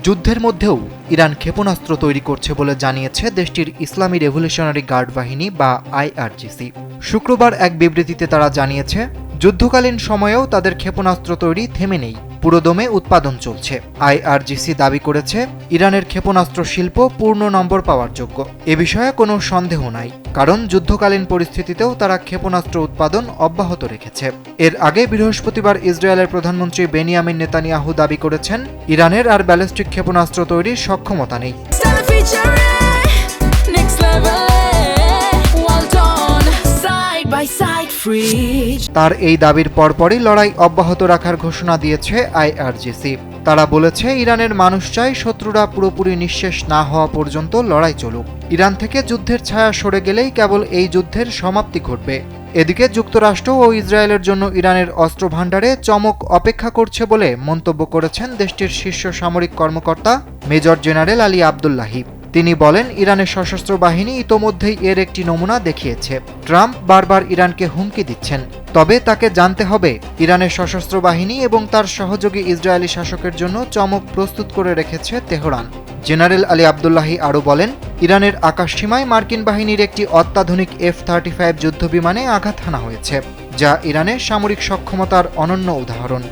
যুদ্ধের মধ্যেও ইরান ক্ষেপণাস্ত্র তৈরি করছে বলে জানিয়েছে দেশটির ইসলামী রেভলিউশনারি গার্ড বাহিনী বা আইআরজিসি। শুক্রবার এক বিবৃতিতে তারা জানিয়েছে, যুদ্ধকালীন সময়েও তাদের ক্ষেপণাস্ত্র তৈরি থেমে নেই, পুরোদমে উৎপাদন চলছে। আইআরজিসি দাবি করেছে, ইরানের ক্ষেপণাস্ত্র শিল্প পূর্ণ নম্বর পাওয়ার যোগ্য। এ বিষয়ে কোনো সন্দেহ নাই, কারণ যুদ্ধকালীন পরিস্থিতিতেও তারা ক্ষেপণাস্ত্র উৎপাদন অব্যাহত রেখেছে। এর আগে বৃহস্পতিবার ইসরায়েলের প্রধানমন্ত্রী বেনিয়ামিন নেতানিয়াহু দাবি করেছেন, ইরানের আর ব্যালিস্টিক ক্ষেপণাস্ত্র তৈরির সক্ষমতা নেই। তার এই দাবির পরপরই লড়াই অব্যাহত রাখার ঘোষণা দিয়েছে আইআরজিসি। তারা বলেছে, ইরানের মানুষ চায় শত্রুরা পুরোপুরি নিঃশেষ না হওয়া পর্যন্ত লড়াই চলুক। ইরান থেকে যুদ্ধের ছায়া সরে গেলেই কেবল এই যুদ্ধের সমাপ্তি ঘটবে। এদিকে যুক্তরাষ্ট্র ও ইসরায়েলের জন্য ইরানের অস্ত্র ভাণ্ডারে চমক অপেক্ষা করছে বলে মন্তব্য করেছেন দেশটির শীর্ষ সামরিক কর্মকর্তা মেজর জেনারেল আলী আবদুল্লাহি। তিনি বলেন, ইরানের সশস্ত্র বাহিনী ইতোমধ্যেই এর একটি নমুনা দেখিয়েছে। ট্রাম্প বারবার ইরানকে হুমকি দিচ্ছেন, তবে তাকে জানতে হবে, ইরানের সশস্ত্র বাহিনী এবং তার সহযোগী ইসরায়েলি শাসকের জন্য চমক প্রস্তুত করে রেখেছে তেহরান। জেনারেল আলী আবদুল্লাহি আরও বলেন, ইরানের আকাশসীমায় মার্কিন বাহিনীর একটি অত্যাধুনিক F-35 যুদ্ধবিমানে আঘাত হানা হয়েছে, যা ইরানের সামরিক সক্ষমতার অনন্য উদাহরণ।